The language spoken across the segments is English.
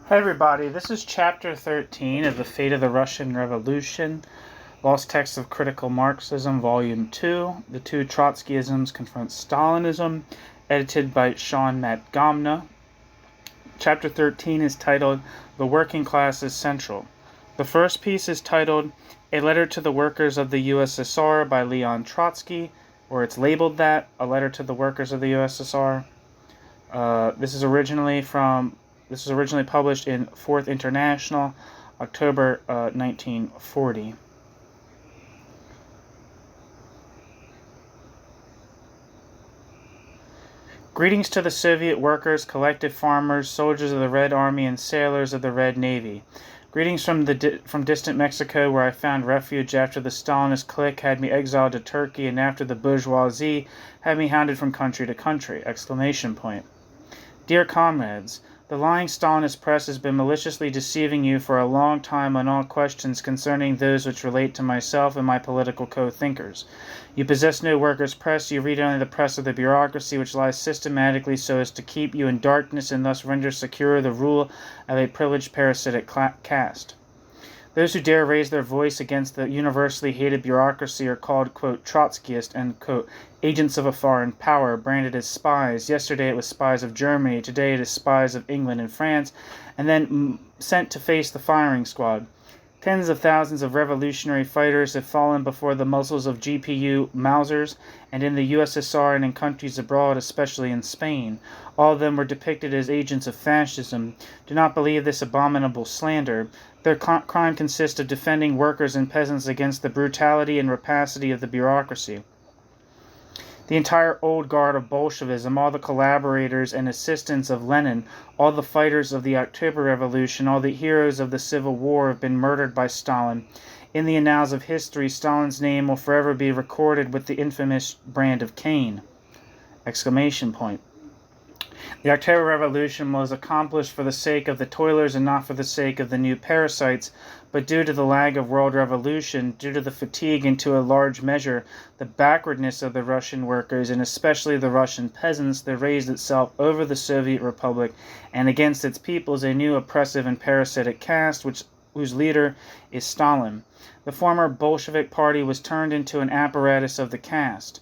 Hi everybody, this is Chapter 13 of The Fate of the Russian Revolution, Lost Text of Critical Marxism, Volume 2, The Two Trotskyisms Confront Stalinism, edited by Sean Matt-Gamna. Chapter 13 is titled, The Working Class is Central. The first piece is titled, A Letter to the Workers of the USSR by Leon Trotsky, or it's labeled that, A Letter to the Workers of the USSR. This is originally published in Fourth International, October 1940. Greetings to the Soviet workers, collective farmers, soldiers of the Red Army, and sailors of the Red Navy. Greetings from distant Mexico, where I found refuge after the Stalinist clique had me exiled to Turkey, and after the bourgeoisie had me hounded from country to country! Dear comrades, the lying Stalinist press has been maliciously deceiving you for a long time on all questions concerning those which relate to myself and my political co-thinkers. You possess no workers' press, you read only the press of the bureaucracy, which lies systematically so as to keep you in darkness and thus render secure the rule of a privileged parasitic caste. Those who dare raise their voice against the universally hated bureaucracy are called, quote, Trotskyist and, quote, agents of a foreign power, branded as spies. Yesterday it was spies of Germany, today it is spies of England and France, and then sent to face the firing squad. Tens of thousands of revolutionary fighters have fallen before the muzzles of GPU Mausers, and in the USSR and in countries abroad, especially in Spain. All of them were depicted as agents of fascism. Do not believe this abominable slander. Their crime consists of defending workers and peasants against the brutality and rapacity of the bureaucracy. The entire old guard of Bolshevism, all the collaborators and assistants of Lenin, all the fighters of the October Revolution, all the heroes of the Civil War have been murdered by Stalin. In the annals of history, Stalin's name will forever be recorded with the infamous brand of Cain! The October Revolution was accomplished for the sake of the toilers and not for the sake of the new parasites, but due to the lag of world revolution, due to the fatigue and to a large measure the backwardness of the Russian workers and especially the Russian peasants, there raised itself over the Soviet Republic and against its peoples a new oppressive and parasitic caste whose leader is Stalin. The former Bolshevik party was turned into an apparatus of the caste.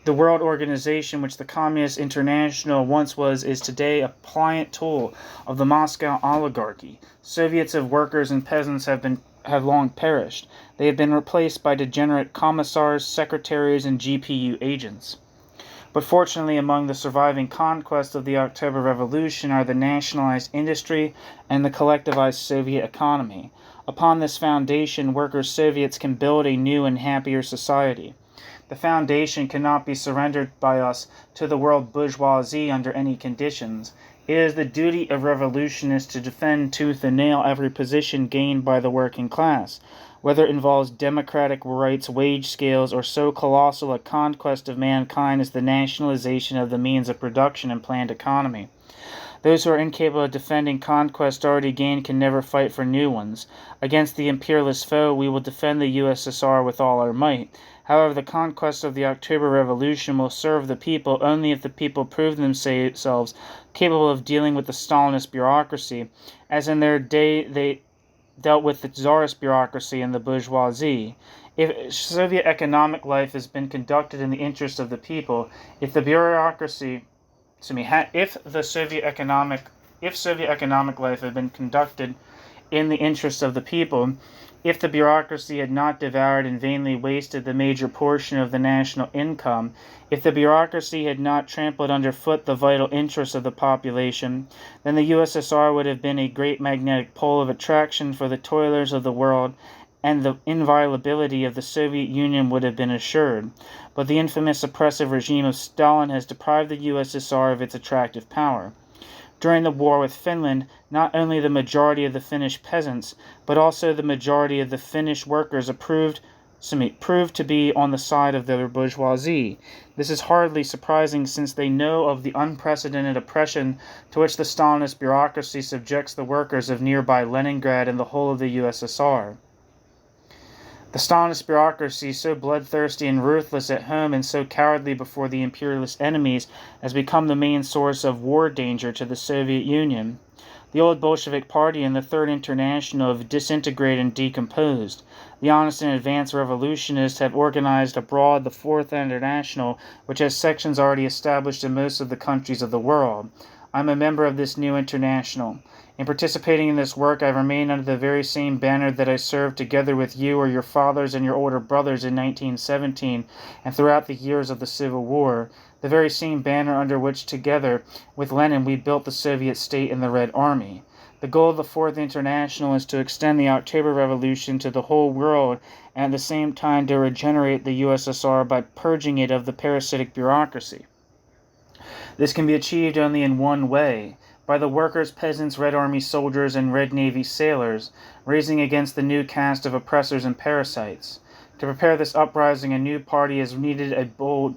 The world organization which the Communist International once was is today a pliant tool of the Moscow oligarchy. Soviets of workers and peasants have long perished. They have been replaced by degenerate commissars, secretaries, and GPU agents. But fortunately, among the surviving conquests of the October Revolution are the nationalized industry and the collectivized Soviet economy. Upon this foundation, workers' Soviets can build a new and happier society. The foundation cannot be surrendered by us to the world bourgeoisie under any conditions. It is the duty of revolutionists to defend tooth and nail every position gained by the working class, whether it involves democratic rights, wage scales, or so colossal a conquest of mankind as the nationalization of the means of production and planned economy. Those who are incapable of defending conquests already gained can never fight for new ones. Against the imperialist foe, we will defend the USSR with all our might. However, the conquest of the October Revolution will serve the people only if the people prove themselves capable of dealing with the Stalinist bureaucracy, as in their day they dealt with the Tsarist bureaucracy and the bourgeoisie. If Soviet economic life has been conducted in the interest of the people, if Soviet economic life had been conducted in the interest of the people, if the bureaucracy had not devoured and vainly wasted the major portion of the national income, if the bureaucracy had not trampled underfoot the vital interests of the population, then the USSR would have been a great magnetic pole of attraction for the toilers of the world, and the inviolability of the Soviet Union would have been assured. But the infamous oppressive regime of Stalin has deprived the USSR of its attractive power. During the war with Finland, not only the majority of the Finnish peasants, but also the majority of the Finnish workers proved to be on the side of the bourgeoisie. This is hardly surprising since they know of the unprecedented oppression to which the Stalinist bureaucracy subjects the workers of nearby Leningrad and the whole of the USSR. The Stalinist bureaucracy, so bloodthirsty and ruthless at home and so cowardly before the imperialist enemies, has become the main source of war danger to the Soviet Union. The old Bolshevik Party and the Third International have disintegrated and decomposed. The honest and advanced revolutionists have organized abroad the Fourth International, which has sections already established in most of the countries of the world. I am a member of this new international. In participating in this work, I have remained under the very same banner that I served together with you or your fathers and your older brothers in 1917 and throughout the years of the Civil War, the very same banner under which, together with Lenin, we built the Soviet state and the Red Army. The goal of the Fourth International is to extend the October Revolution to the whole world and at the same time to regenerate the USSR by purging it of the parasitic bureaucracy. This can be achieved only in one way, by the workers, peasants, Red Army soldiers, and Red Navy sailors, raising against the new caste of oppressors and parasites. To prepare this uprising, a new party is needed, a bold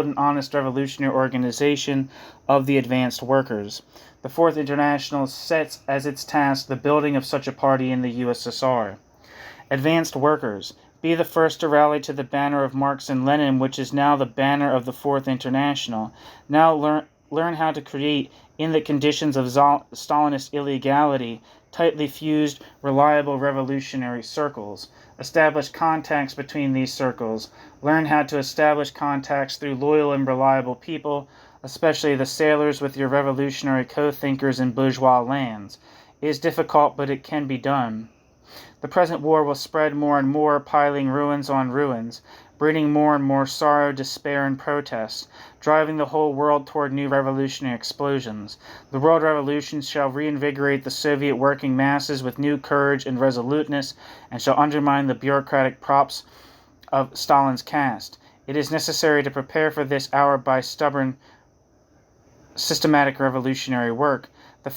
and honest revolutionary organization of the advanced workers. The Fourth International sets as its task the building of such a party in the USSR. Advanced workers, be the first to rally to the banner of Marx and Lenin, which is now the banner of the Fourth International. Now learn how to create, in the conditions of Stalinist illegality, tightly fused, reliable revolutionary circles. Establish contacts between these circles. Learn how to establish contacts through loyal and reliable people, especially the sailors, with your revolutionary co-thinkers in bourgeois lands. It is difficult, but it can be done. The present war will spread more and more, piling ruins on ruins, breeding more and more sorrow, despair, and protest, driving the whole world toward new revolutionary explosions. The world revolutions shall reinvigorate the Soviet working masses with new courage and resoluteness, and shall undermine the bureaucratic props of Stalin's caste. It is necessary to prepare for this hour by stubborn, systematic revolutionary work. The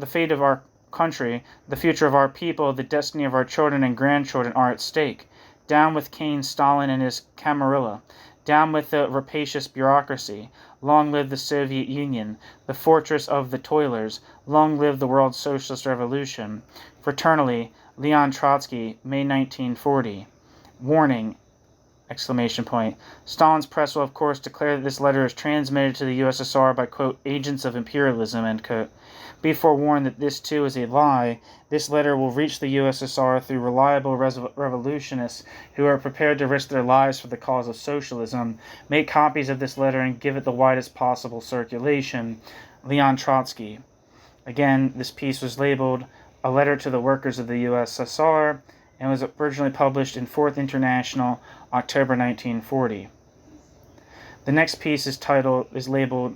fate of our country, the future of our people, the destiny of our children and grandchildren are at stake. Down with Cain, Stalin, and his Camarilla. Down with the rapacious bureaucracy. Long live the Soviet Union, the fortress of the toilers. Long live the World Socialist Revolution. Fraternally, Leon Trotsky, May 1940. Warning! Exclamation point. Stalin's press will of course declare that this letter is transmitted to the USSR by, quote, agents of imperialism, end quote. Be forewarned that this too is a lie. This letter will reach the USSR through reliable revolutionists who are prepared to risk their lives for the cause of socialism. Make copies of this letter and give it the widest possible circulation. Leon Trotsky. Again, this piece was labeled A Letter to the Workers of the USSR and was originally published in Fourth International, October 1940. The next piece is labeled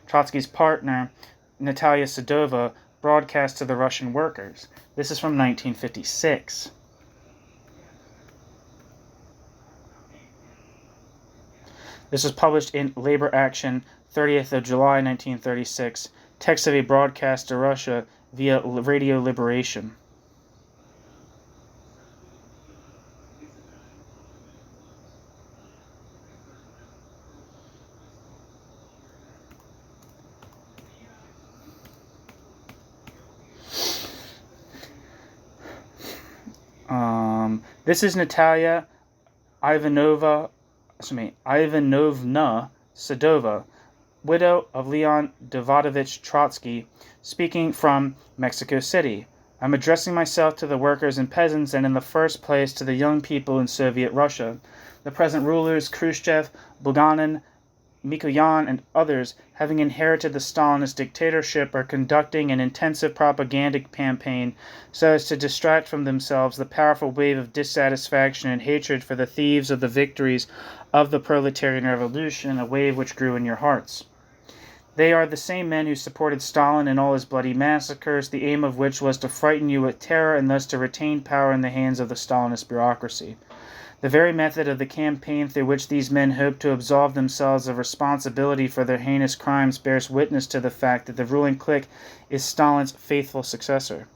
Trotsky's partner, Natalia Sedova, broadcast to the Russian workers. This is from 1956. This was published in Labor Action, 30th of July, 1936. Text of a broadcast to Russia via Radio Liberation. This is Natalia Ivanovna Sedova, widow of Leon Davidovich Trotsky, speaking from Mexico City. I'm addressing myself to the workers and peasants and in the first place to the young people in Soviet Russia. The present rulers, Khrushchev, Bulganin, Mikoyan, and others, having inherited the Stalinist dictatorship, are conducting an intensive propaganda campaign so as to distract from themselves the powerful wave of dissatisfaction and hatred for the thieves of the victories of the proletarian revolution, a wave which grew in your hearts. They are the same men who supported Stalin in all his bloody massacres, the aim of which was to frighten you with terror and thus to retain power in the hands of the Stalinist bureaucracy. The very method of the campaign through which these men hope to absolve themselves of responsibility for their heinous crimes bears witness to the fact that the ruling clique is Stalin's faithful successor.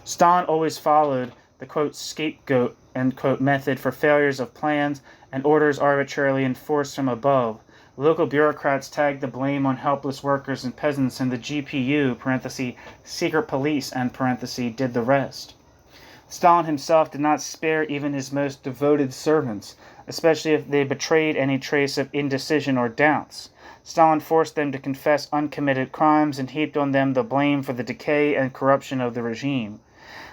Stalin always followed the, quote, scapegoat, end quote, method for failures of plans and orders arbitrarily enforced from above. Local bureaucrats tagged the blame on helpless workers and peasants, and the GPU, parenthesis, secret police, end parenthesis, did the rest. Stalin himself did not spare even his most devoted servants, especially if they betrayed any trace of indecision or doubts. Stalin forced them to confess uncommitted crimes and heaped on them the blame for the decay and corruption of the regime.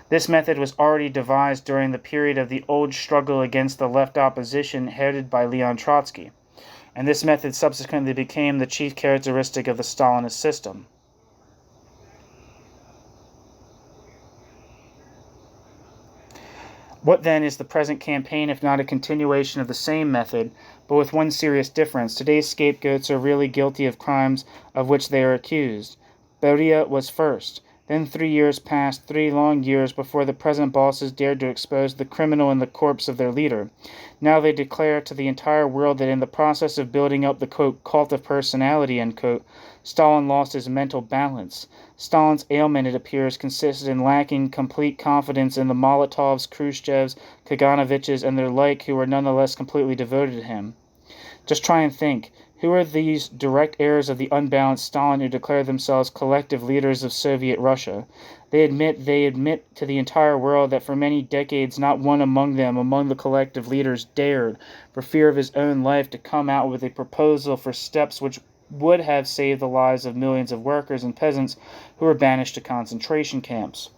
This method was already devised during the period of the old struggle against the left opposition headed by Leon Trotsky, and this method subsequently became the chief characteristic of the Stalinist system. What then is the present campaign if not a continuation of the same method, but with one serious difference? Today's scapegoats are really guilty of crimes of which they are accused. Beria was first. Then 3 years passed, 3 long years, before the present bosses dared to expose the criminal in the corpse of their leader. Now they declare to the entire world that in the process of building up the, quote, cult of personality, end quote, Stalin lost his mental balance. Stalin's ailment, it appears, consisted in lacking complete confidence in the Molotovs, Khrushchevs, Kaganoviches, and their like, who were nonetheless completely devoted to him. Just try and think. Who are these direct heirs of the unbalanced Stalin who declare themselves collective leaders of Soviet Russia? They admit to the entire world that for many decades not one among them, among the collective leaders, dared, for fear of his own life, to come out with a proposal for steps which would have saved the lives of millions of workers and peasants who were banished to concentration camps.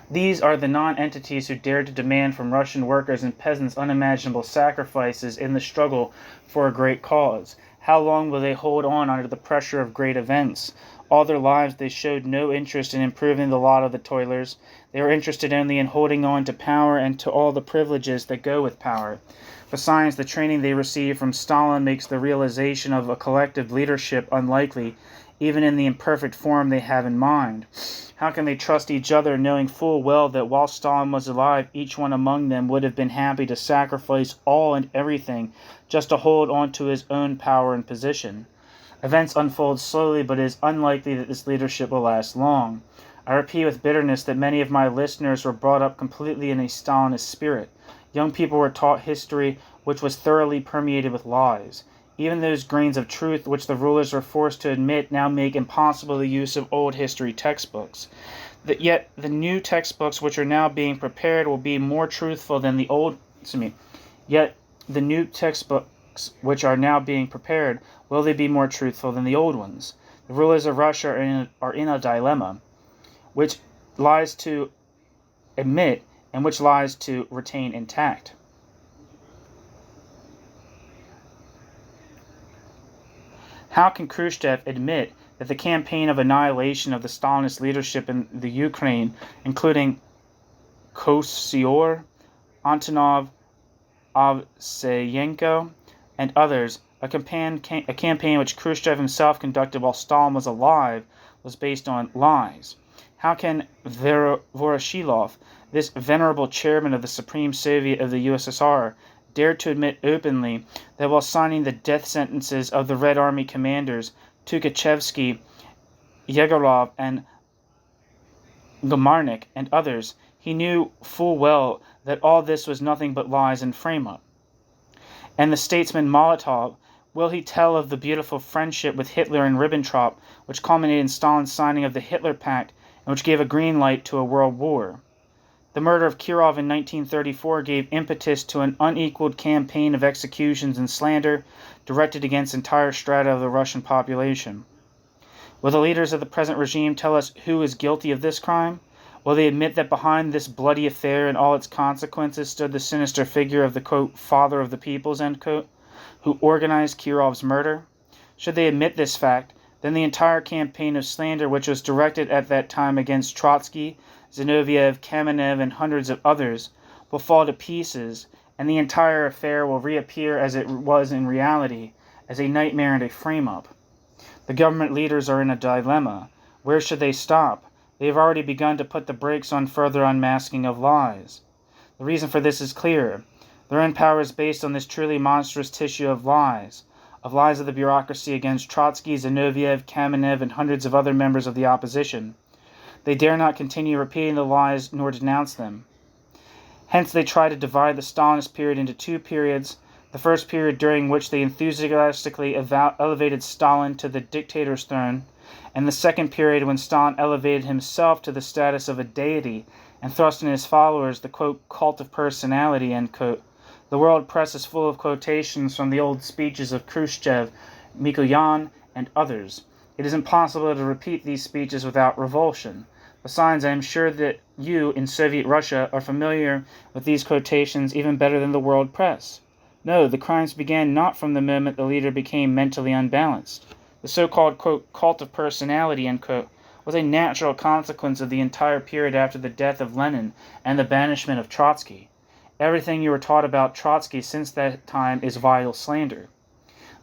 These are the non-entities who dared to demand from Russian workers and peasants unimaginable sacrifices in the struggle for a great cause. How long will they hold on under the pressure of great events? All their lives they showed no interest in improving the lot of the toilers. They were interested only in holding on to power and to all the privileges that go with power. Besides, the training they received from Stalin makes the realization of a collective leadership unlikely, even in the imperfect form they have in mind. How can they trust each other, knowing full well that while Stalin was alive, each one among them would have been happy to sacrifice all and everything just to hold on to his own power and position? Events unfold slowly, but it is unlikely that this leadership will last long. I repeat with bitterness that many of my listeners were brought up completely in a Stalinist spirit. Young people were taught history which was thoroughly permeated with lies. Even those grains of truth which the rulers were forced to admit now make impossible the use of old history textbooks. Yet the new textbooks which are now being prepared will be more truthful than the old. Yet the new textbooks which are now being prepared, will they be more truthful than the old ones? The rulers of Russia are in a dilemma, which lies to admit and which lies to retain intact. How can Khrushchev admit that the campaign of annihilation of the Stalinist leadership in the Ukraine, including Kosyor, Antonov, Ovseyenko, and others, a campaign which Khrushchev himself conducted while Stalin was alive, was based on lies? How can Voroshilov, this venerable chairman of the Supreme Soviet of the USSR, dared to admit openly that while signing the death sentences of the Red Army commanders Tukhachevsky, Yegorov, and Gomarnik, and others, he knew full well that all this was nothing but lies and frame-up? And the statesman Molotov, will he tell of the beautiful friendship with Hitler and Ribbentrop, which culminated in Stalin's signing of the Hitler Pact and which gave a green light to a world war? The murder of Kirov in 1934 gave impetus to an unequaled campaign of executions and slander directed against entire strata of the Russian population. Will the leaders of the present regime tell us who is guilty of this crime? Will they admit that behind this bloody affair and all its consequences stood the sinister figure of the, quote, father of the peoples, end quote, who organized Kirov's murder? Should they admit this fact, then the entire campaign of slander which was directed at that time against Trotsky, Zinoviev, Kamenev, and hundreds of others will fall to pieces, and the entire affair will reappear as it was in reality, as a nightmare and a frame-up. The government leaders are in a dilemma. Where should they stop? They have already begun to put the brakes on further unmasking of lies. The reason for this is clear. Their own power is based on this truly monstrous tissue of lies of the bureaucracy against Trotsky, Zinoviev, Kamenev, and hundreds of other members of the opposition. They dare not continue repeating the lies nor denounce them. Hence they try to divide the Stalinist period into two periods, the first period during which they enthusiastically elevated Stalin to the dictator's throne, and the second period when Stalin elevated himself to the status of a deity, and thrust in his followers the, quote, cult of personality, end quote. The world press is full of quotations from the old speeches of Khrushchev, Mikoyan, and others. It is impossible to repeat these speeches without revulsion. Besides, I am sure that you, in Soviet Russia, are familiar with these quotations even better than the world press. No, the crimes began not from the moment the leader became mentally unbalanced. The so-called, quote, cult of personality, end quote, was a natural consequence of the entire period after the death of Lenin and the banishment of Trotsky. Everything you were taught about Trotsky since that time is vile slander.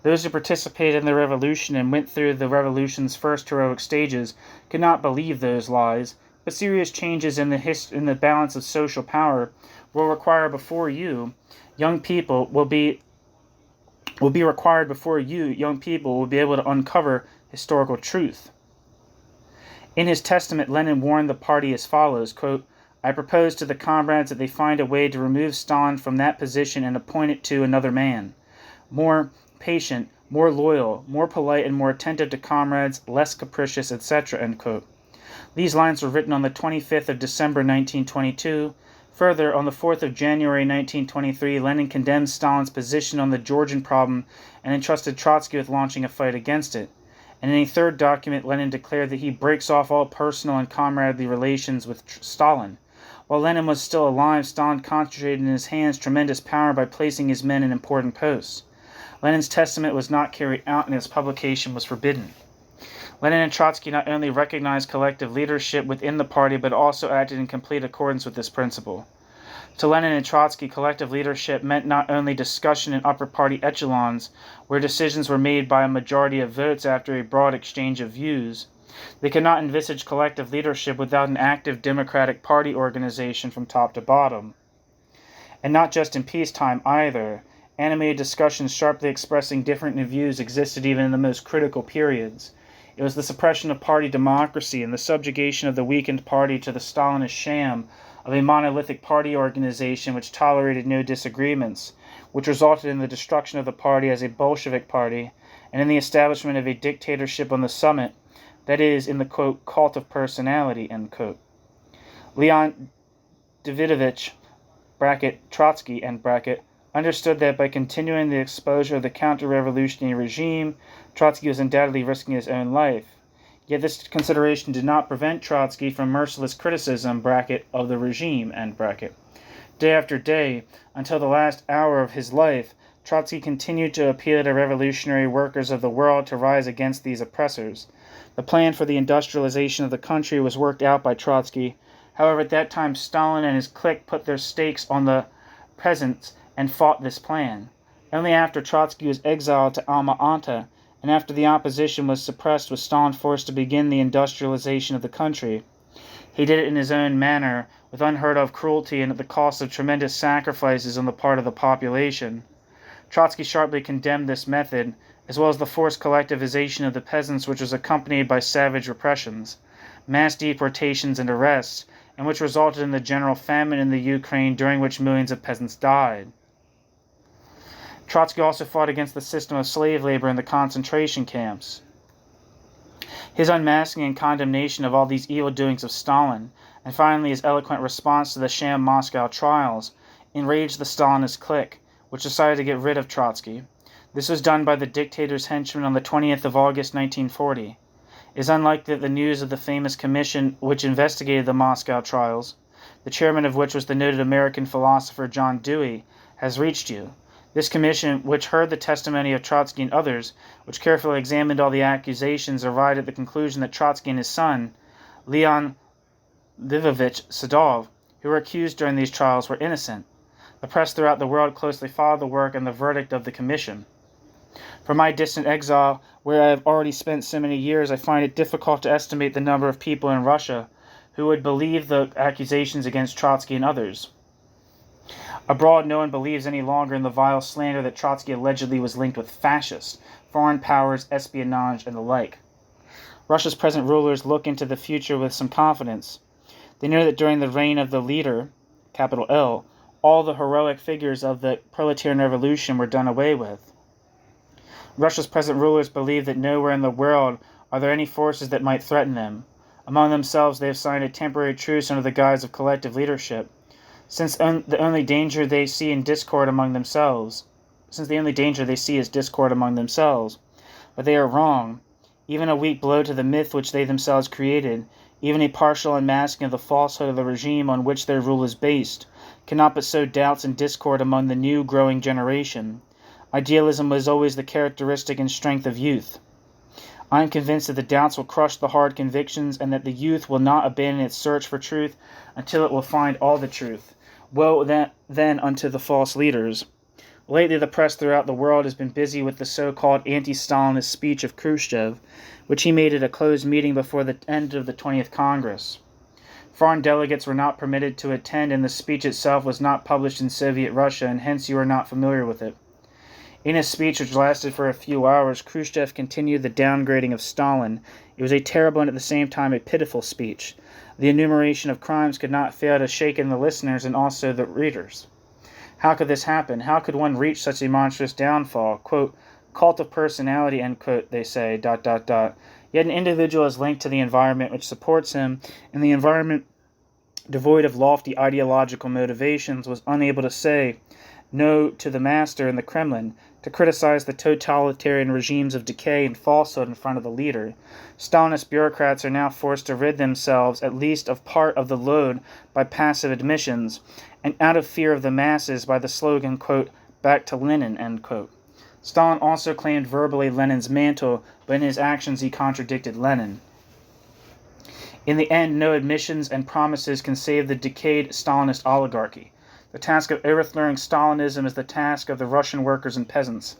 Those who participated in the revolution and went through the revolution's first heroic stages could not believe those lies, but serious changes in the balance of social power will require before you, young people, will be required before you, young people, will be able to uncover historical truth. In his testament, Lenin warned the party as follows, quote, I propose to the comrades that they find a way to remove Stalin from that position and appoint it to another man, more patient, more loyal, more polite, and more attentive to comrades, less capricious, etc., end quote. These lines were written on the 25th of December 1922. Further, on the 4th of January 1923, Lenin condemned Stalin's position on the Georgian problem and entrusted Trotsky with launching a fight against it. And in a third document, Lenin declared that he breaks off all personal and comradely relations with Stalin. While Lenin was still alive, Stalin concentrated in his hands tremendous power by placing his men in important posts. Lenin's testament was not carried out and its publication was forbidden. Lenin and Trotsky not only recognized collective leadership within the party, but also acted in complete accordance with this principle. To Lenin and Trotsky, collective leadership meant not only discussion in upper party echelons, where decisions were made by a majority of votes after a broad exchange of views. They could not envisage collective leadership without an active democratic party organization from top to bottom. And not just in peacetime either. Animated discussions sharply expressing different views existed even in the most critical periods. It was the suppression of party democracy and the subjugation of the weakened party to the Stalinist sham of a monolithic party organization which tolerated no disagreements, which resulted in the destruction of the party as a Bolshevik party and in the establishment of a dictatorship on the summit, that is, in the, quote, cult of personality, end quote. Leon Davidovich, bracket, Trotsky, end bracket, understood that by continuing the exposure of the counter-revolutionary regime, Trotsky was undoubtedly risking his own life. Yet this consideration did not prevent Trotsky from merciless criticism, bracket, of the regime, end bracket. Day after day, until the last hour of his life, Trotsky continued to appeal to revolutionary workers of the world to rise against these oppressors. The plan for the industrialization of the country was worked out by Trotsky. However, at that time, Stalin and his clique put their stakes on the peasants and fought this plan. Only after Trotsky was exiled to Alma-Ata, and after the opposition was suppressed, was Stalin forced to begin the industrialization of the country. He did it in his own manner, with unheard-of cruelty and at the cost of tremendous sacrifices on the part of the population. Trotsky sharply condemned this method, as well as the forced collectivization of the peasants, which was accompanied by savage repressions, mass deportations and arrests, and which resulted in the general famine in the Ukraine, during which millions of peasants died. Trotsky also fought against the system of slave labor in the concentration camps. His unmasking and condemnation of all these evil doings of Stalin, and finally his eloquent response to the sham Moscow trials, enraged the Stalinist clique, which decided to get rid of Trotsky. This was done by the dictator's henchmen on the 20th of August 1940. It is unlikely that the news of the famous commission which investigated the Moscow trials, the chairman of which was the noted American philosopher John Dewey, has reached you. This commission, which heard the testimony of Trotsky and others, which carefully examined all the accusations, arrived at the conclusion that Trotsky and his son, Leon Lvovich Sadov, who were accused during these trials, were innocent. The press throughout the world closely followed the work and the verdict of the commission. From my distant exile, where I have already spent so many years, I find it difficult to estimate the number of people in Russia who would believe the accusations against Trotsky and others. Abroad, no one believes any longer in the vile slander that Trotsky allegedly was linked with fascists, foreign powers, espionage, and the like. Russia's present rulers look into the future with some confidence. They know that during the reign of the leader, capital L, all the heroic figures of the proletarian revolution were done away with. Russia's present rulers believe that nowhere in the world are there any forces that might threaten them. Among themselves, they have signed a temporary truce under the guise of collective leadership. The only danger they see is discord among themselves. But they are wrong. Even a weak blow to the myth which they themselves created, even a partial unmasking of the falsehood of the regime on which their rule is based, cannot but sow doubts and discord among the new growing generation. Idealism was always the characteristic and strength of youth. I am convinced that the doubts will crush the hard convictions and that the youth will not abandon its search for truth until it will find all the truth. Woe then unto the false leaders. Lately, the press throughout the world has been busy with the so-called anti-Stalinist speech of Khrushchev, which he made at a closed meeting before the end of the 20th Congress. Foreign delegates were not permitted to attend, and the speech itself was not published in Soviet Russia, and hence you are not familiar with it. In his speech, which lasted for a few hours, Khrushchev continued the downgrading of Stalin. It was a terrible and at the same time a pitiful speech. The enumeration of crimes could not fail to shake in the listeners and also the readers. How could this happen? How could one reach such a monstrous downfall? Quote, cult of personality, end quote, they say, ... Yet an individual is linked to the environment which supports him, and the environment, devoid of lofty ideological motivations, was unable to say no to the master in the Kremlin, to criticize the totalitarian regimes of decay and falsehood in front of the leader. Stalinist bureaucrats are now forced to rid themselves at least of part of the load by passive admissions, and out of fear of the masses by the slogan, quote, back to Lenin, end quote. Stalin also claimed verbally Lenin's mantle, but in his actions he contradicted Lenin. In the end, no admissions and promises can save the decayed Stalinist oligarchy. The task of overthrowing Stalinism is the task of the Russian workers and peasants.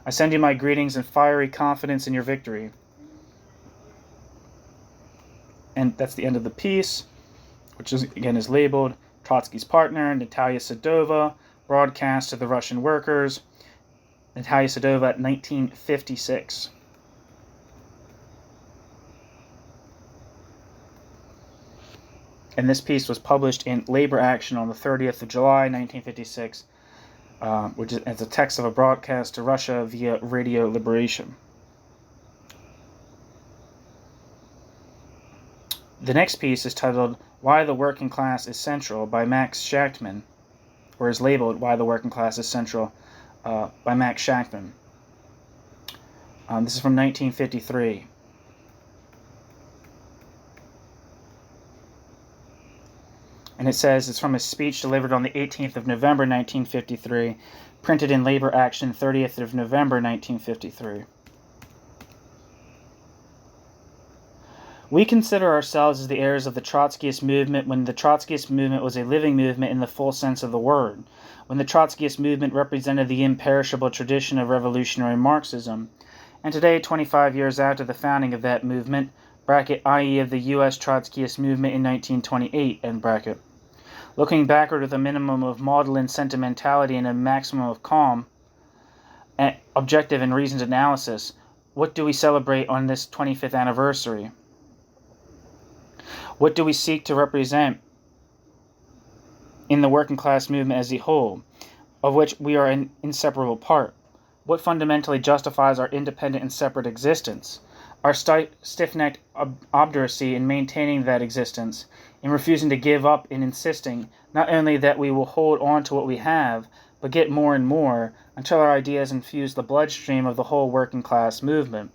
I send you my greetings and fiery confidence in your victory. And that's the end of the piece, which is labeled Trotsky's partner, Natalia Sedova, broadcast to the Russian workers. Natalia Sedova at 1956. And this piece was published in Labor Action on the 30th of July, 1956, which is as a text of a broadcast to Russia via Radio Liberation. The next piece is titled Why the Working Class is Central by Max Shachtman, or is labeled Why the Working Class is Central by Max Shachtman. This is from 1953. And it says it's from a speech delivered on the 18th of November 1953, printed in Labor Action 30th of November 1953. We consider ourselves as the heirs of the Trotskyist movement when the Trotskyist movement was a living movement in the full sense of the word, when the Trotskyist movement represented the imperishable tradition of revolutionary Marxism. And today, 25 years after the founding of that movement, i.e. of the U.S. Trotskyist movement in 1928, end bracket. Looking backward with a minimum of maudlin sentimentality and a maximum of calm, objective and reasoned analysis, what do we celebrate on this 25th anniversary? What do we seek to represent in the working class movement as a whole, of which we are an inseparable part? What fundamentally justifies our independent and separate existence? Our stiff-necked obduracy in maintaining that existence, in refusing to give up, in insisting not only that we will hold on to what we have, but get more and more, until our ideas infuse the bloodstream of the whole working class movement.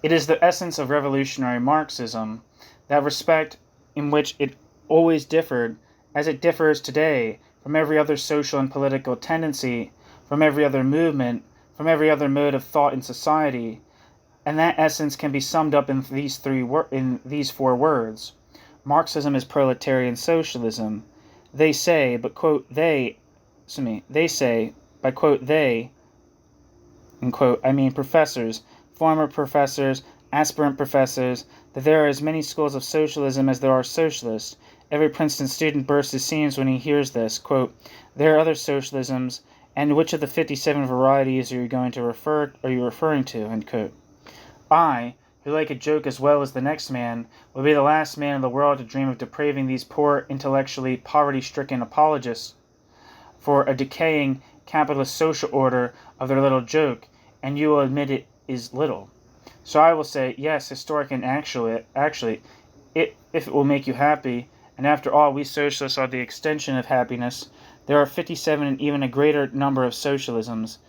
It is the essence of revolutionary Marxism, that respect in which it always differed, as it differs today, from every other social and political tendency, from every other movement, from every other mode of thought in society, and that essence can be summed up in these four words. Marxism is proletarian socialism. They say, by quote, they, in quote, I mean professors, former professors, aspirant professors, that there are as many schools of socialism as there are socialists. Every Princeton student bursts his seams when he hears this. Quote, there are other socialisms, and which of the 57 varieties are you referring to? End quote. I, who like a joke as well as the next man, will be the last man in the world to dream of depraving these poor, intellectually poverty-stricken apologists for a decaying capitalist social order of their little joke, and you will admit it is little. So I will say, yes, historic and actually, if it will make you happy, and after all, we socialists are the extension of happiness, there are 57 and even a greater number of socialisms.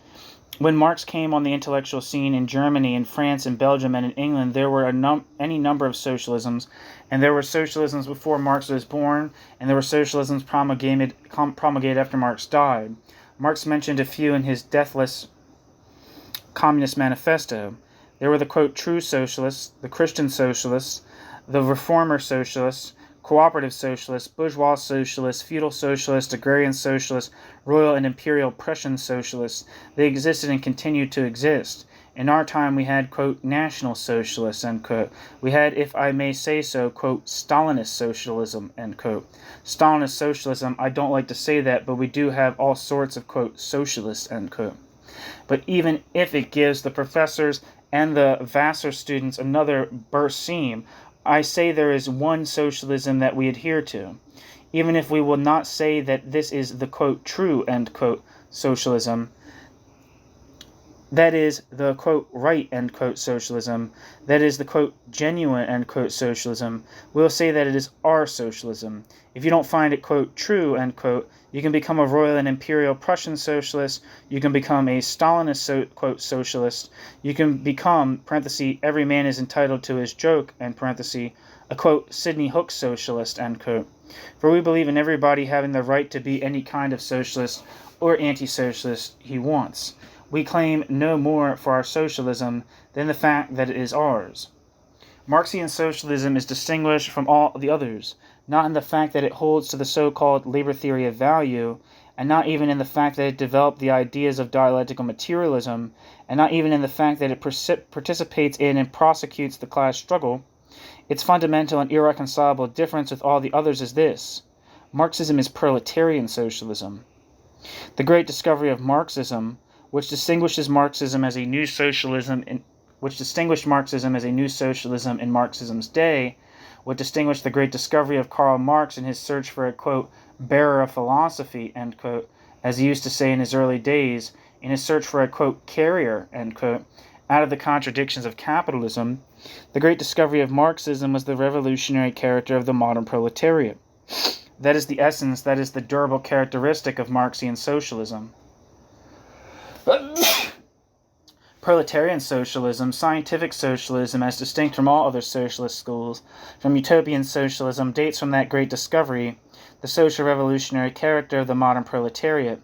When Marx came on the intellectual scene in Germany, in France, in Belgium, and in England, there were any number of socialisms, and there were socialisms before Marx was born, and there were socialisms promulgated after Marx died. Marx mentioned a few in his deathless Communist Manifesto. There were the, quote, true socialists, the Christian socialists, the reformer socialists, cooperative socialists, bourgeois socialists, feudal socialists, agrarian socialists, royal and imperial Prussian socialists. They existed and continue to exist. In our time, we had, quote, national socialists, end quote. We had, if I may say so, quote, Stalinist socialism, end quote. Stalinist socialism, I don't like to say that, but we do have all sorts of, quote, socialists, end quote. But even if it gives the professors and the Vassar students another burst seam, I say there is one socialism that we adhere to. Even if we will not say that this is the, quote, true, end quote, socialism, that is the, quote, right, end quote, socialism, that is the, quote, genuine, end quote, socialism, we'll say that it is our socialism. If you don't find it, quote, true, end quote, you can become a royal and imperial Prussian socialist, you can become a Stalinist, quote, socialist, you can become, parenthesis, every man is entitled to his joke, end parenthesis, a, quote, Sidney Hook socialist, end quote. For we believe in everybody having the right to be any kind of socialist or anti-socialist he wants. We claim no more for our socialism than the fact that it is ours. Marxian socialism is distinguished from all the others, not in the fact that it holds to the so-called labor theory of value, and not even in the fact that it developed the ideas of dialectical materialism, and not even in the fact that it participates in and prosecutes the class struggle. Its fundamental and irreconcilable difference with all the others is this: Marxism is proletarian socialism. The great discovery of Marxism, which distinguished Marxism as a new socialism in Marxism's day, what distinguished the great discovery of Karl Marx in his search for a, quote, bearer of philosophy, end quote, as he used to say in his early days, in his search for a, quote, carrier, end quote, out of the contradictions of capitalism, the great discovery of Marxism was the revolutionary character of the modern proletariat. That is the essence, that is the durable characteristic of Marxian socialism. Proletarian socialism, scientific socialism, as distinct from all other socialist schools, from utopian socialism, dates from that great discovery, the social revolutionary character of the modern proletariat.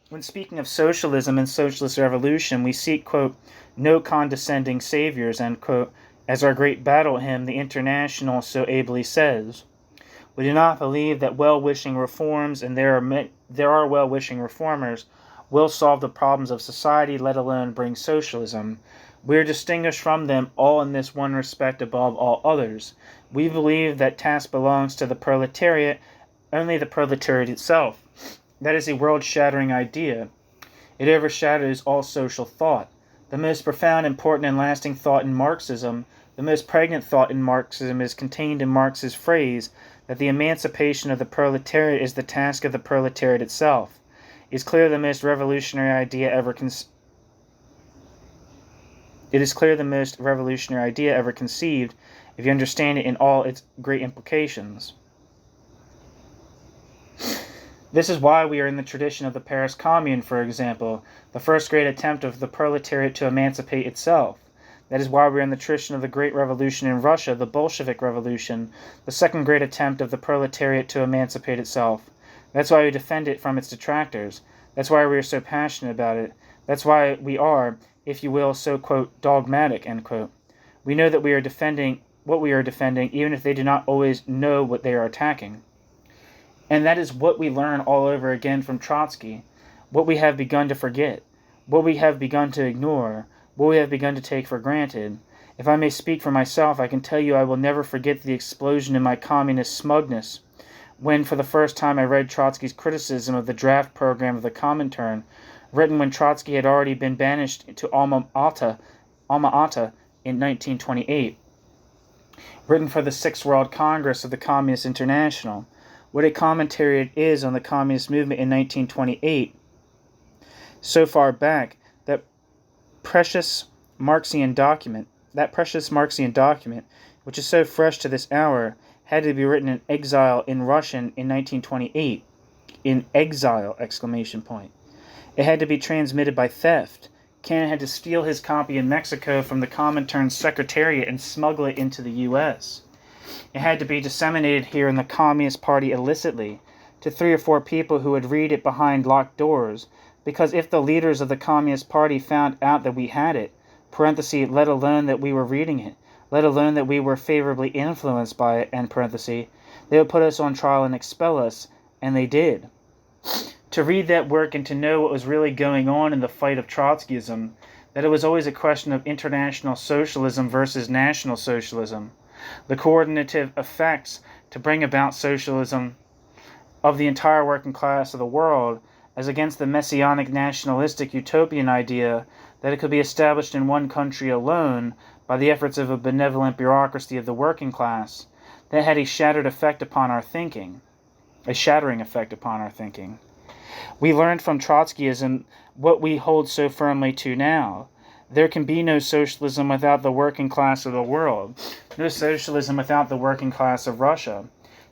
When speaking of socialism and socialist revolution, we seek, quote, no condescending saviors, end quote, as our great battle hymn, The International, so ably says. We do not believe that well-wishing reforms, and there are well-wishing reformers, will solve the problems of society, let alone bring socialism. We are distinguished from them all in this one respect above all others. We believe that task belongs to the proletariat, only the proletariat itself. That is a world-shattering idea. It overshadows all social thought. The most profound, important, and lasting thought in Marxism, the most pregnant thought in Marxism is contained in Marx's phrase that the emancipation of the proletariat is the task of the proletariat itself. It is clear the most revolutionary idea ever conceived, if you understand it in all its great implications. This is why we are in the tradition of the Paris Commune, for example, the first great attempt of the proletariat to emancipate itself. That is why we are in the tradition of the Great Revolution in Russia, the Bolshevik Revolution, the second great attempt of the proletariat to emancipate itself. That's why we defend it from its detractors. That's why we are so passionate about it. That's why we are, if you will, so, quote, dogmatic, end quote. We know that we are defending what we are defending, even if they do not always know what they are attacking. And that is what we learn all over again from Trotsky, what we have begun to forget, what we have begun to ignore, what we have begun to take for granted. If I may speak for myself, I can tell you I will never forget the explosion in my communist smugness when for the first time I read Trotsky's criticism of the draft program of the Comintern, written when Trotsky had already been banished to Alma Ata in 1928, written for the Sixth World Congress of the Communist International. What a commentary it is on the communist movement in 1928, so far back, that precious Marxian document, which is so fresh to this hour, had to be written in exile in Russian in 1928. In exile! Exclamation point. It had to be transmitted by theft. Cannon had to steal his copy in Mexico from the Comintern's secretariat and smuggle it into the U.S. It had to be disseminated here in the Communist Party illicitly to 3 or 4 people who would read it behind locked doors, because if the leaders of the Communist Party found out that we had it, let alone that we were reading it, let alone that we were favorably influenced by it, they would put us on trial and expel us, and they did. To read that work and to know what was really going on in the fight of Trotskyism, that it was always a question of international socialism versus national socialism, the coordinative effects to bring about socialism of the entire working class of the world, as against the messianic nationalistic utopian idea that it could be established in one country alone by the efforts of a benevolent bureaucracy of the working class, that had a shattering effect upon our thinking. We learned from Trotskyism what we hold so firmly to now. There can be no socialism without the working class of the world, no socialism without the working class of Russia.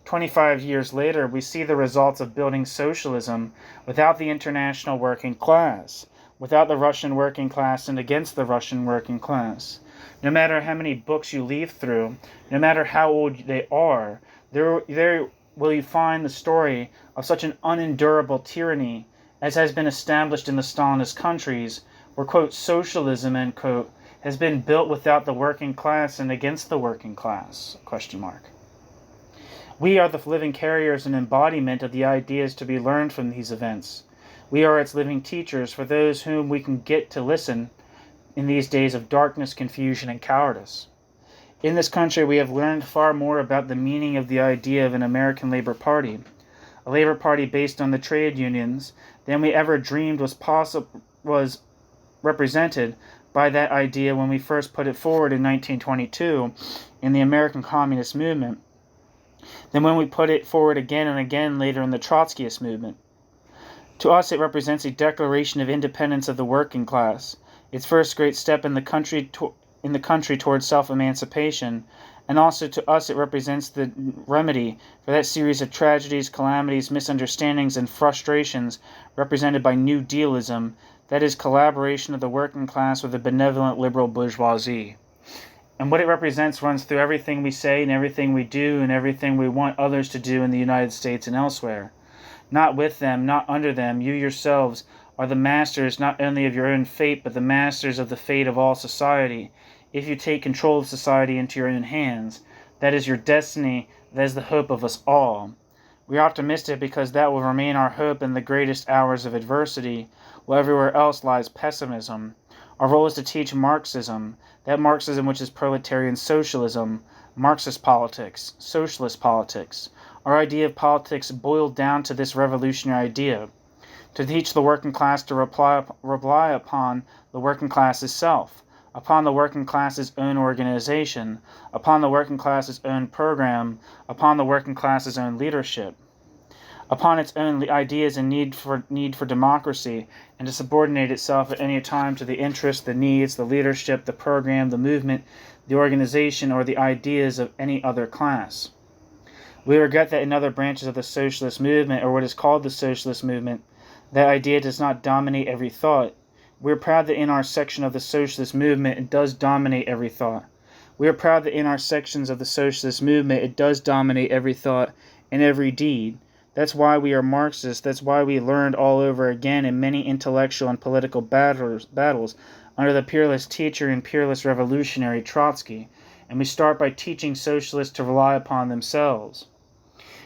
25 years later, we see the results of building socialism without the international working class, without the Russian working class and against the Russian working class. No matter how many books you leaf through, no matter how old they are, there will you find the story of such an unendurable tyranny as has been established in the Stalinist countries, where, quote, socialism, end quote, has been built without the working class and against the working class, ? We are the living carriers and embodiment of the ideas to be learned from these events. We are its living teachers for those whom we can get to listen in these days of darkness, confusion, and cowardice. In this country, we have learned far more about the meaning of the idea of an American Labor Party, a labor party based on the trade unions, than we ever dreamed was represented by that idea when we first put it forward in 1922 in the American Communist movement, than when we put it forward again and again later in the Trotskyist movement. To us, it represents a declaration of independence of the working class, its first great step in the country towards self-emancipation, and also to us it represents the remedy for that series of tragedies, calamities, misunderstandings, and frustrations represented by New Dealism, that is, collaboration of the working class with the benevolent liberal bourgeoisie. And what it represents runs through everything we say and everything we do and everything we want others to do in the United States and elsewhere. Not with them, not under them, you yourselves are the masters not only of your own fate, but the masters of the fate of all society. If you take control of society into your own hands, that is your destiny, that is the hope of us all. We are optimistic because that will remain our hope in the greatest hours of adversity, while everywhere else lies pessimism. Our role is to teach Marxism, that Marxism which is proletarian socialism, Marxist politics, socialist politics. Our idea of politics boiled down to this revolutionary idea, to teach the working class to rely upon the working class's self, upon the working class's own organization, upon the working class's own program, upon the working class's own leadership, upon its own ideas and need for democracy, and to subordinate itself at any time to the interests, the needs, the leadership, the program, the movement, the organization, or the ideas of any other class. We regret that in other branches of the socialist movement, or what is called the socialist movement, that idea does not dominate every thought. We are proud that in our section of the socialist movement it does dominate every thought. We are proud that in our sections of the socialist movement it does dominate every thought and every deed. That's why we are Marxists. That's why we learned all over again in many intellectual and political battles under the peerless teacher and peerless revolutionary Trotsky. And we start by teaching socialists to rely upon themselves.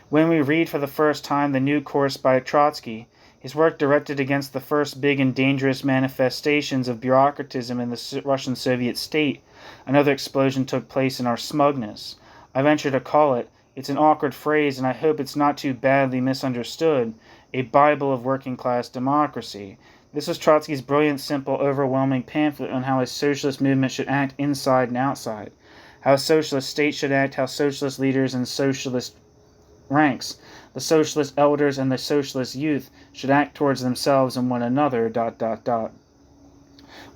When we read for the first time the new course by Trotsky, his work directed against the first big and dangerous manifestations of bureaucratism in the Russian Soviet state, another explosion took place in our smugness. I venture to call it, it's an awkward phrase and I hope it's not too badly misunderstood, a Bible of working-class democracy. This was Trotsky's brilliant, simple, overwhelming pamphlet on how a socialist movement should act inside and outside, how a socialist state should act, how socialist leaders and socialist ranks, the socialist elders and the socialist youth should act towards themselves and one another, ...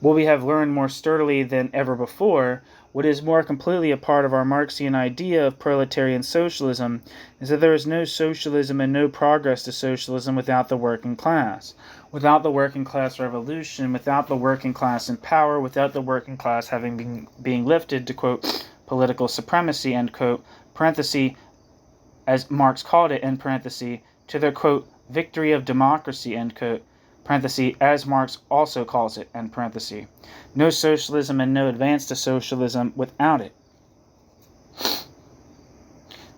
What we have learned more sturdily than ever before, what is more completely a part of our Marxian idea of proletarian socialism, is that there is no socialism and no progress to socialism without the working class. Without the working class revolution, without the working class in power, without the working class being lifted to, quote, political supremacy, end quote, parenthesis, as Marx called it, end parenthesis, to their, quote, victory of democracy, end quote, parenthesis, as Marx also calls it, end parenthesis. No socialism and no advance to socialism without it.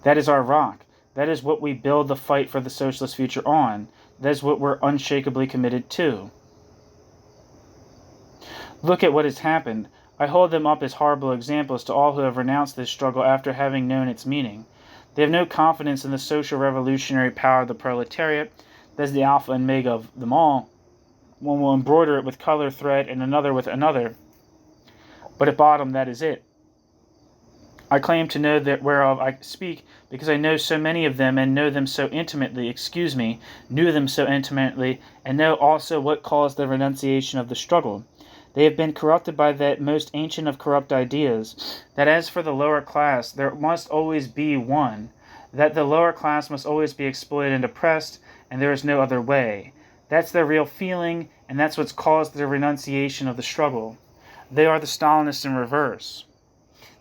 That is our rock. That is what we build the fight for the socialist future on. That is what we're unshakably committed to. Look at what has happened. I hold them up as horrible examples to all who have renounced this struggle after having known its meaning. They have no confidence in the social revolutionary power of the proletariat. That is the alpha and omega of them all. One will embroider it with color thread and another with another. But at bottom, that is it. I claim to know that whereof I speak, because I know so many of them and know them so intimately, knew them so intimately, and know also what caused the renunciation of the struggle. They have been corrupted by that most ancient of corrupt ideas, that as for the lower class, there must always be one, that the lower class must always be exploited and oppressed, and there is no other way. That's their real feeling, and that's what's caused the renunciation of the struggle. They are the Stalinists in reverse.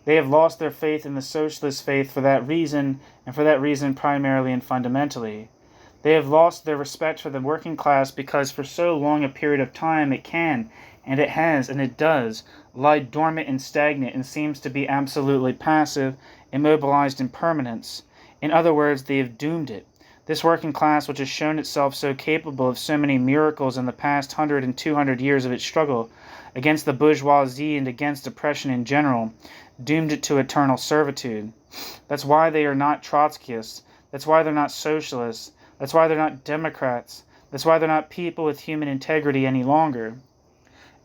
They have lost their faith in the socialist faith for that reason, and for that reason primarily and fundamentally. They have lost their respect for the working class because for so long a period of time it can, and it has, and it does, lie dormant and stagnant and seems to be absolutely passive, immobilized in permanence. In other words, they have doomed it. This working class, which has shown itself so capable of so many miracles in the past 100 and 200 years of its struggle against the bourgeoisie and against oppression in general, doomed it to eternal servitude. That's why they are not Trotskyists. That's why they're not socialists. That's why they're not Democrats. That's why they're not people with human integrity any longer.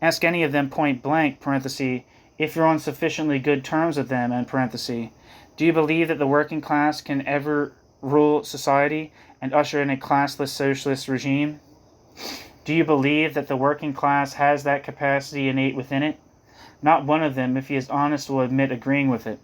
Ask any of them point blank, parenthesis, if you're on sufficiently good terms with them, end parenthesis. Do you believe that the working class can ever rule society and usher in a classless socialist regime? Do you believe that the working class has that capacity innate within it? Not one of them, if he is honest, will admit agreeing with it.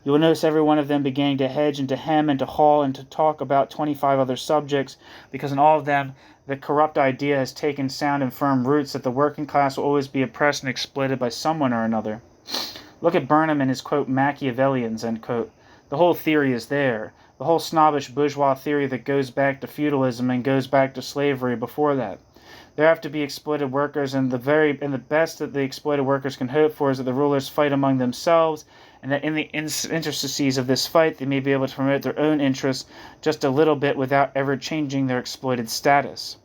You will notice every one of them beginning to hedge and to hem and to haul and to talk about 25 other subjects, because in all of them the corrupt idea has taken sound and firm roots that the working class will always be oppressed and exploited by someone or another. Look at Burnham and his, quote, Machiavellians, end quote. The whole theory is there. The whole snobbish bourgeois theory that goes back to feudalism and goes back to slavery before that. There have to be exploited workers, and the best that the exploited workers can hope for is that the rulers fight among themselves, and that in the interstices of this fight they may be able to promote their own interests just a little bit without ever changing their exploited status.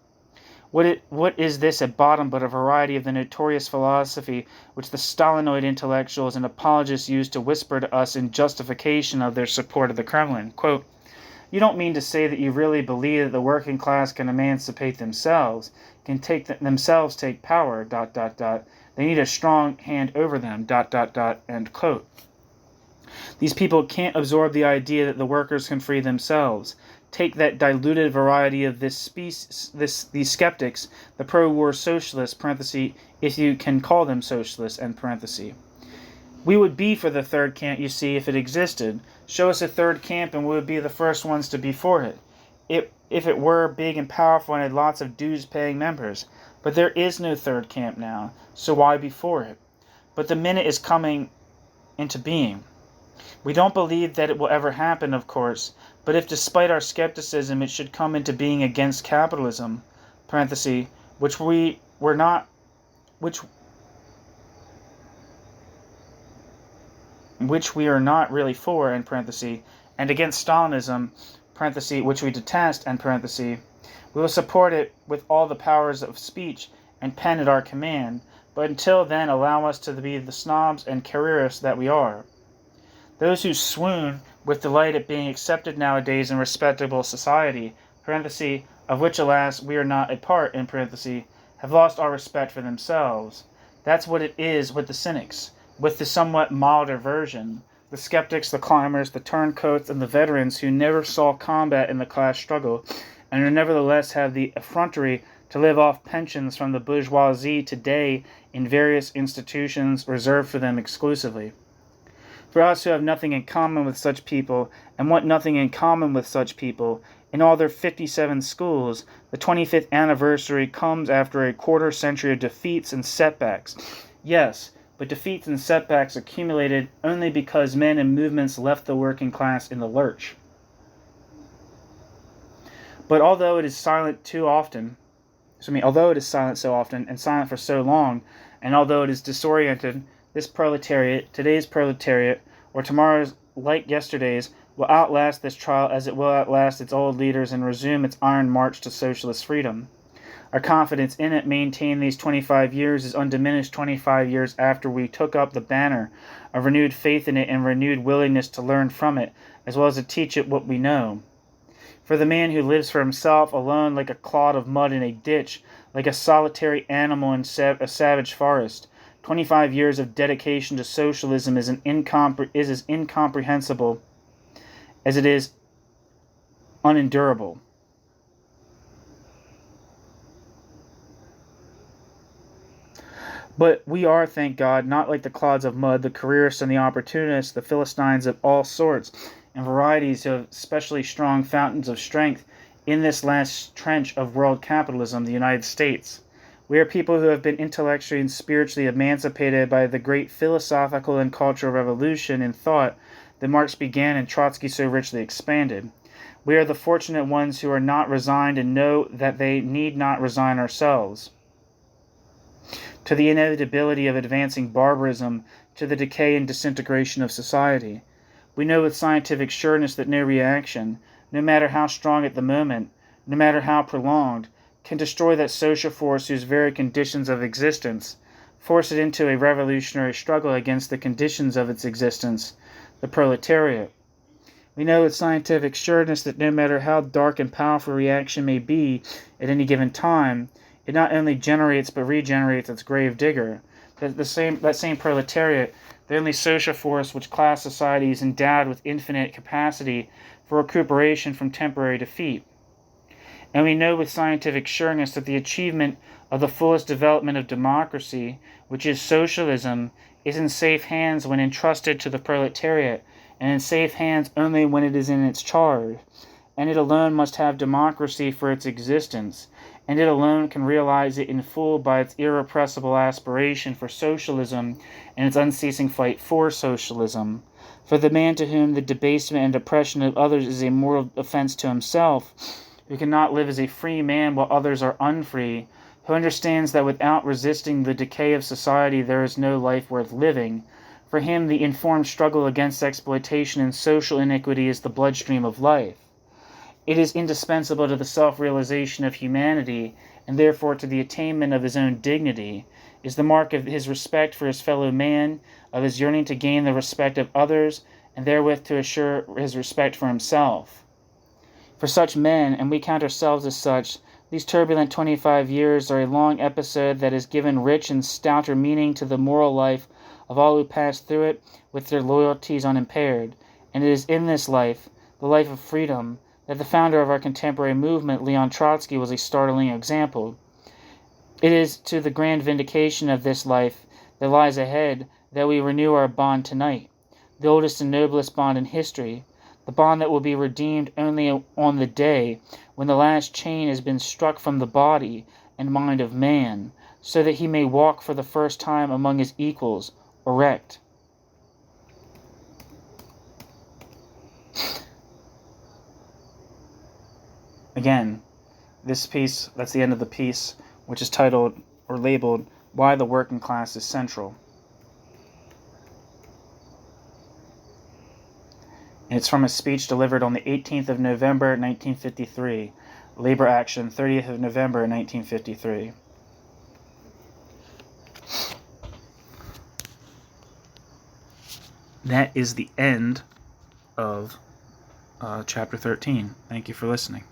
What is this at bottom but a variety of the notorious philosophy which the Stalin-led intellectuals and apologists use to whisper to us in justification of their support of the Kremlin? Quote, you don't mean to say that you really believe that the working class can emancipate themselves, can themselves take power, ... They need a strong hand over them, ... end quote. These people can't absorb the idea that the workers can free themselves. Take that diluted variety of these skeptics, the pro-war socialists, parenthesis, if you can call them socialists, end parenthesis. We would be for the third camp, you see, if it existed. Show us a third camp and we would be the first ones to be for it. If it were big and powerful and had lots of dues-paying members. But there is no third camp now, so why be for it? But the minute is coming into being. We don't believe that it will ever happen, of course, but if despite our skepticism it should come into being against capitalism, parenthesis, which we are not really for, end parenthesis, and against Stalinism, parenthesis, which we detest, end parenthesis, we will support it with all the powers of speech and pen at our command, but until then allow us to be the snobs and careerists that we are. Those who swoon with delight at being accepted nowadays in respectable society, parenthesis, of which, alas, we are not a part, in parenthesis, have lost all respect for themselves. That's what it is with the cynics, with the somewhat milder version, the skeptics, the climbers, the turncoats, and the veterans who never saw combat in the class struggle, and who nevertheless have the effrontery to live off pensions from the bourgeoisie today in various institutions reserved for them exclusively. For us who have nothing in common with such people and want nothing in common with such people, in all their 57 schools, the 25th anniversary comes after a quarter century of defeats and setbacks. Yes, but defeats and setbacks accumulated only because men and movements left the working class in the lurch. But although it is silent so often, and silent for so long, and although it is disoriented, this proletariat, today's proletariat, or tomorrow's like yesterday's, will outlast this trial as it will outlast its old leaders and resume its iron march to socialist freedom. Our confidence in it maintained these 25 years is undiminished 25 years after we took up the banner of renewed faith in it and renewed willingness to learn from it, as well as to teach it what we know. For the man who lives for himself alone like a clod of mud in a ditch, like a solitary animal in a savage forest, 25 years of dedication to socialism is as incomprehensible as it is unendurable. But we are, thank God, not like the clods of mud, the careerists and the opportunists, the Philistines of all sorts and varieties of especially strong fountains of strength in this last trench of world capitalism, the United States. We are people who have been intellectually and spiritually emancipated by the great philosophical and cultural revolution in thought that Marx began and Trotsky so richly expanded. We are the fortunate ones who are not resigned and know that they need not resign ourselves to the inevitability of advancing barbarism, to the decay and disintegration of society. We know with scientific sureness that no reaction, no matter how strong at the moment, no matter how prolonged, can destroy that social force whose very conditions of existence force it into a revolutionary struggle against the conditions of its existence, the proletariat. We know with scientific sureness that no matter how dark and powerful reaction may be at any given time, it not only generates but regenerates its grave digger. That same proletariat, the only social force which class society is endowed with infinite capacity for recuperation from temporary defeat. And we know with scientific sureness that the achievement of the fullest development of democracy, which is socialism, is in safe hands when entrusted to the proletariat, and in safe hands only when it is in its charge. And it alone must have democracy for its existence, and it alone can realize it in full by its irrepressible aspiration for socialism and its unceasing fight for socialism. For the man to whom the debasement and oppression of others is a mortal offense to himself, who cannot live as a free man while others are unfree, who understands that without resisting the decay of society there is no life worth living, for him the informed struggle against exploitation and social iniquity is the bloodstream of life. It is indispensable to the self-realization of humanity, and therefore to the attainment of his own dignity, is the mark of his respect for his fellow man, of his yearning to gain the respect of others, and therewith to assure his respect for himself. For such men, and we count ourselves as such, these turbulent 25 years are a long episode that has given rich and stouter meaning to the moral life of all who passed through it with their loyalties unimpaired. And it is in this life, the life of freedom, that the founder of our contemporary movement, Leon Trotsky, was a startling example. It is to the grand vindication of this life that lies ahead that we renew our bond tonight, the oldest and noblest bond in history, the bond that will be redeemed only on the day when the last chain has been struck from the body and mind of man, so that he may walk for the first time among his equals, erect. Again, this piece, that's the end of the piece, which is titled or labeled, Why the Working Class is Central. And it's from a speech delivered on the 18th of November, 1953. Labor Action, 30th of November, 1953. That is the end of Chapter 13. Thank you for listening.